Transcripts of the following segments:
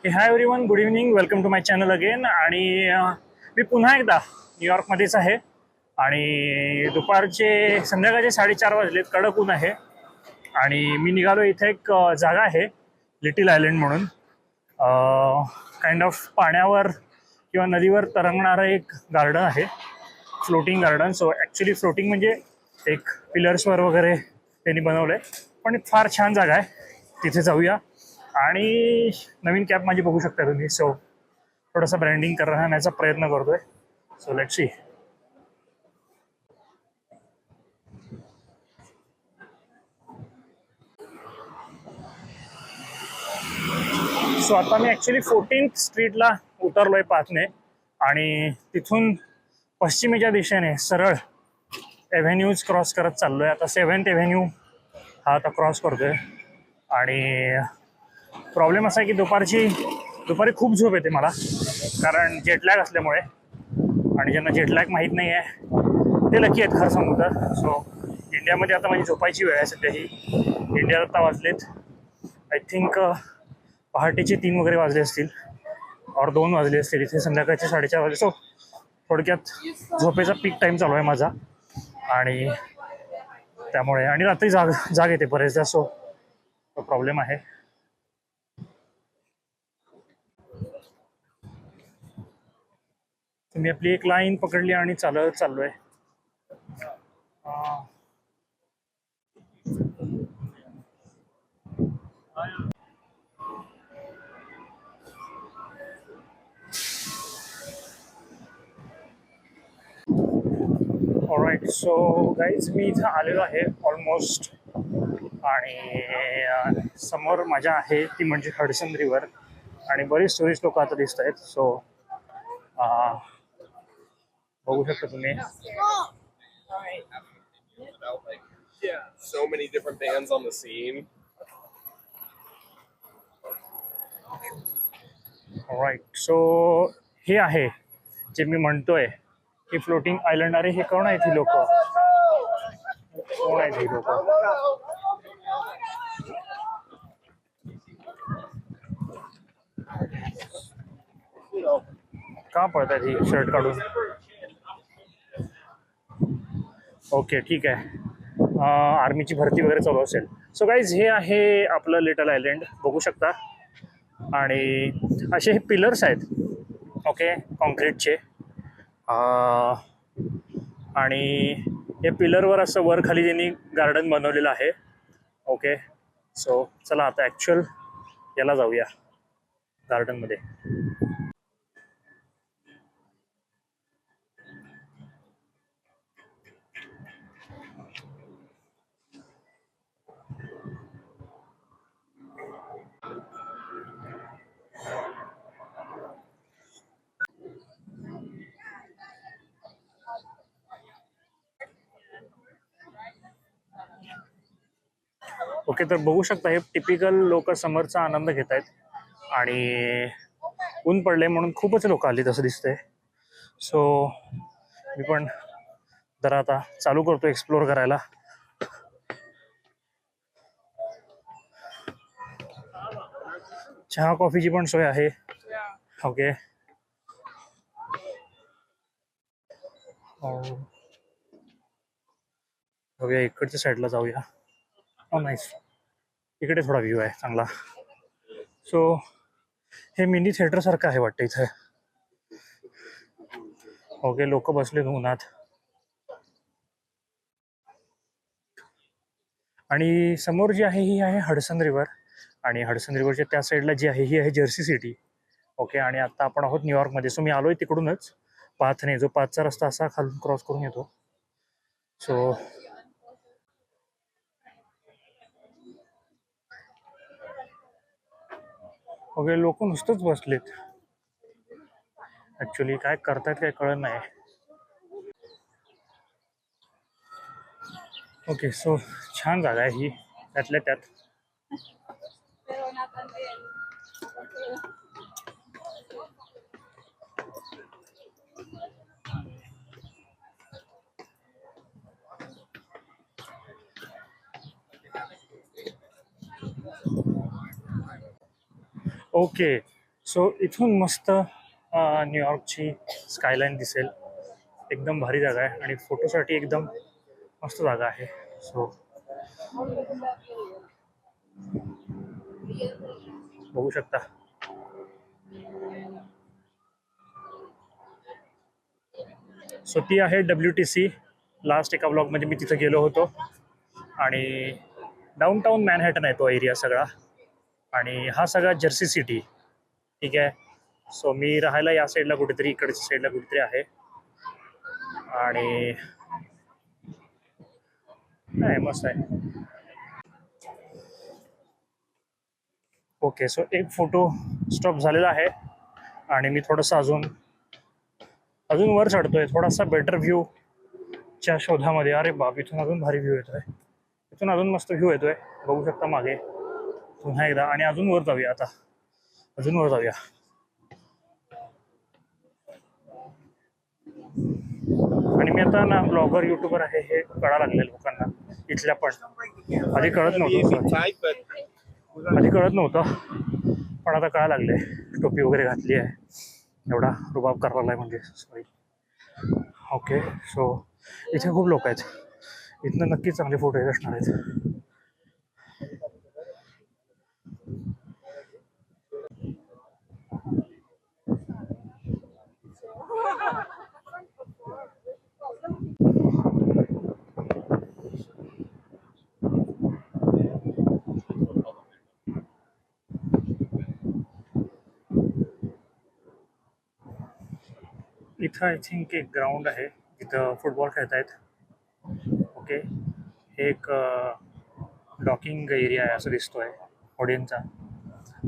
High everyone, good evening. Welcome to my channel again. आणि मी पुन्हा एकदा न्यूयॉर्कमध्येच आहे आणि दुपारचे संध्याकाळचे 4:30 वाजलेत. कडक ऊन आहे आणि मी निघालो. इथे एक जागा आहे लिटिल आयलंड म्हणून, काइंड ऑफ पाण्यावर किंवा नदीवर तरंगणारं एक गार्डन आहे, floating garden. So actually floating म्हणजे एक पिलर्सवर वगैरे त्यांनी बनवलं आहे, पण फार छान जागा आहे. तिथे जाऊया. आणि नवीन कॅप माझी बघू शकता तुम्ही. सो थोडासा ब्रँडिंग करण्याचा प्रयत्न करतोय. So let's see. सो आता मी ॲक्च्युली 14th स्ट्रीटला उतरलोय पाथने आणि तिथून पश्चिमेच्या दिशेने सरळ एव्हेन्यूज क्रॉस करत चाललोय. आता 7th एव्हेन्यू हा आता क्रॉस करतोय. आणि प्रॉब्लेम असा आहे की दुपारी खूप झोप येते मला, कारण जेटलॅग असल्यामुळे. आणि ज्यांना जेटलॅग माहीत नाही आहे ते लकी आहेत खरं सांगू तर. सो इंडियामध्ये आता माझी झोपायची वेळ आहे सध्या. ही इंडियात आता वाजलेत आय थिंक पहाटेचे 3 वगैरे वाजले असतील, और 2 वाजले असतील. इथे संध्याकाळचे 4:30 वाजले. सो थोडक्यात झोपेचा पीक टाईम चालू आहे माझा, आणि त्यामुळे आणि रात्री जाग येते बरेचदा. सो तो प्रॉब्लेम आहे. मी आपली एक लाईन पकडली आणि चालत चाललोय. ऑलराईट. सो गाईज, मी इथं आलेलो आहे ऑलमोस्ट. आणि समोर माझ्या आहे ती म्हणजे हडसन रिव्हर, आणि बरेच टुरिस्ट लोक आता दिसत आहेत. सो बघू शकता तुम्ही. Yeah, so many different bands on the scene. Right. So हे आहे जे मी म्हणतोय की फ्लोटिंग आयलंड. अरे हे कोण आहेत ही लोक? कोण आहेत ही लोक? का पळतात ही शर्ट काढून? ओके, ठीक आहे. आर्मीची भरती वगैरे चालू असेल. सो गाईज, हे आहे आपलं लिटल आयलंड, बघू शकता. आणि असे हे पिलर्स आहेत, ओके, कॉन्क्रीटचे. आणि या पिलरवर असं वर खाली त्यांनी गार्डन बनवलेलं आहे. ओके. सो चला आता ॲक्च्युअल याला जाऊया, गार्डनमध्ये. ओके, तर बघू शकता हे टिपिकल लोक समरचा आनंद घेत आहेत. आणि ऊन पडले म्हणून खूपच लोक आली तसं दिसतंय. सो मी पण जरा आता चालू करतो एक्सप्लोर करायला. चहा कॉफीची पण सोय आहे. ओके. बघूया इकडच्या साईडला जाऊया. नाईस, इकडे थोडा व्ह्यू आहे चांगला. सो हे मिनी थिएटर सारखं आहे वाटतं इथे. ओके, लोक बसले उन्हात. आणि समोर जी आहे ही आहे हडसन रिव्हर, आणि हडसन रिव्हरच्या त्या साईडला जी आहे ही आहे जर्सी सिटी. ओके. आणि आता आपण आहोत न्यूयॉर्कमध्ये. सो मी आलोय तिकडूनच पाथने, जो पाथचा रस्ता असा खालून क्रॉस करून येतो. सो ओके, लोक नुसतंच बसलेत. ॲक्च्युली काय करतायत काय कळत नाही. ओके. सो छान जागा आहे ही, त्यातल्या त्यात. ओके. सो इथून मस्त न्यूयॉर्कची स्कायलाईन दिसेल. एकदम भारी जागा आहे आणि फोटोसाठी एकदम मस्त जागा आहे. सो बघू शकता. सो ती आहे WTC. लास्ट एका ब्लॉगमध्ये मी तिथं गेलो होतो आणि डाऊनटाऊन मॅनहॅटन आहे तो एरिया सगळा आणि हा सगळा जर्सी सिटी. ठीक आहे. सो मी राहायला या साईडला कुठेतरी, इकडच्या साईडला कुठेतरी आहे आणि नाही मस्त आहे. ओके, सो एक फोटो स्टॉप झालेला आहे आणि मी थोडंसं अजून वर चढतोय थोडासा बेटर व्ह्यूच्या शोधामध्ये. अरे बाप, इथून अजून भारी व्ह्यू येतोय. इथून अजून मस्त व्ह्यू येतोय, बघू शकता मागे पुन्हा एकदा. आणि अजून वर जाऊया आता, अजून वर जाऊया. आणि मी आता ना ब्लॉगर युट्यूबर आहे हे कळा लागले लोकांना इथल्या, पण आधी कळत नव्हतं. आधी कळत नव्हतं पण आता कळा लागले. टोपी वगैरे घातली आहे, एवढा रुबाब करायला आहे म्हणजे. सॉरी. ओके, सो इथे खूप लोक आहेत. इथनं नक्कीच चांगले फोटो येत असणार आहेत. इथं आय थिंक एक ग्राउंड आहे तिथं फुटबॉल खेळत आहेत. ओके, हे एक डॉकिंग एरिया आहे असं दिसतोय होड्यांचा.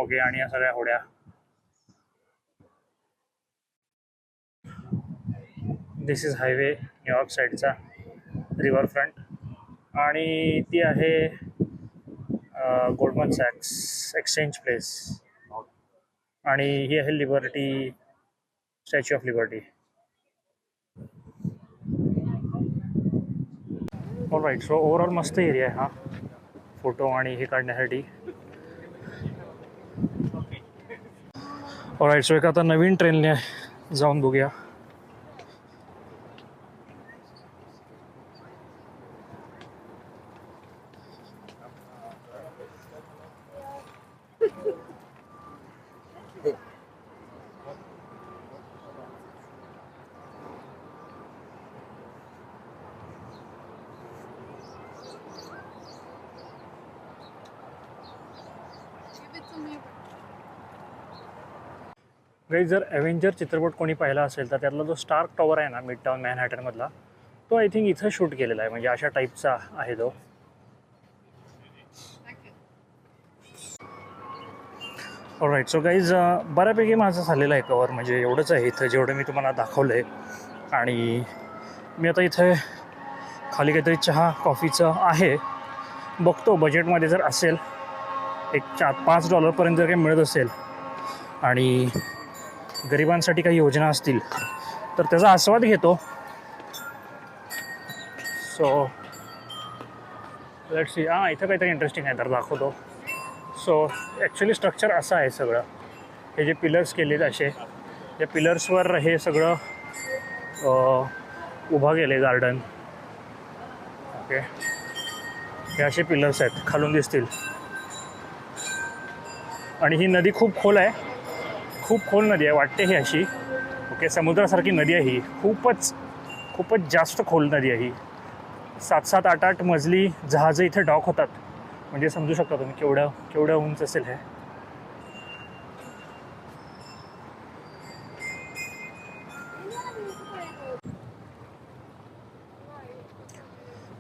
ओके, आणि या सगळ्या होड्या. दिस इज हायवे न्यूयॉर्क साईडचा, रिव्हरफ्रंट. आणि ती आहे गोल्डमन सॅक्स एक्सचेंज प्लेस. आणि ही आहे liberty, statue of liberty. All right, so overall मस्त एरिया आहे हा फोटो आणि हे काढण्यासाठी. ऑलराईट, सो एक आता नवीन ट्रेनने जाऊन बघूया. गाईज, जर ॲव्हेंजर चित्रपट कोणी पाहिला असेल तर त्यातला जो स्टार्क टॉवर आहे ना मिडटाऊन मॅनहॅटनमधला, तो आय थिंक इथं शूट केलेला आहे. म्हणजे अशा टाईपचा आहे तो. ऑलराईट, सो गाईज बऱ्यापैकी माझं झालेलं आहे कवर. म्हणजे एवढंच आहे इथं जेवढं मी तुम्हाला दाखवलं आहे. आणि मी आता इथे खाली काहीतरी चहा कॉफीचं आहे, बघतो बजेटमध्ये जर असेल एक $4-5 जर काही मिळत असेल आणि गरिबांसाठी काही योजना असतील तर त्याचा आस्वाद घेतो. So let's see. इथं काहीतरी इंटरेस्टिंग आहे तर दाखवतो. सो ॲक्च्युली स्ट्रक्चर असं आहे सगळं. हे जे पिलर्स केलेत असे, या पिलर्सवर हे सगळं उभा केले गार्डन. ओके, हे असे पिलर्स आहेत, खालून दिसतील. आणि ही नदी खूप खोल आहे, खूप खोल नदी आहे वाटते ही अशी. ओके, समुद्रासारखी नदी आहे ही. खूपच जास्त खोल नदी आहे ही. 7-7, 8-8 मजली जहाजं इथे डॉक होतात. म्हणजे समजू शकता तुम्ही केवढं उंच असेल हे.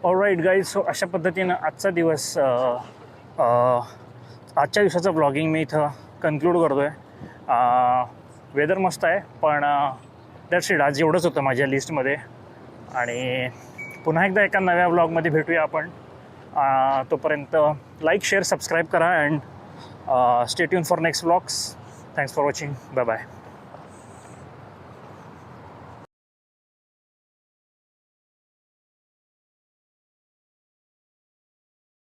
ऑलराईट गाईज, सो अशा पद्धतीनं आजचा दिवस, आजच्या दिवसाचं ब्लॉगिंग मी इथं कन्क्लूड करतो आहे. वेदर मस्त आहे पण दॅट्स इट. आज एवढंच होतं माझ्या लिस्टमध्ये. आणि पुन्हा एकदा एका नव्या ब्लॉगमध्ये भेटूया आपण. तोपर्यंत लाईक, शेअर, सबस्क्राईब करा and stay tune for next blogs. Thanks for watching. Bye bye.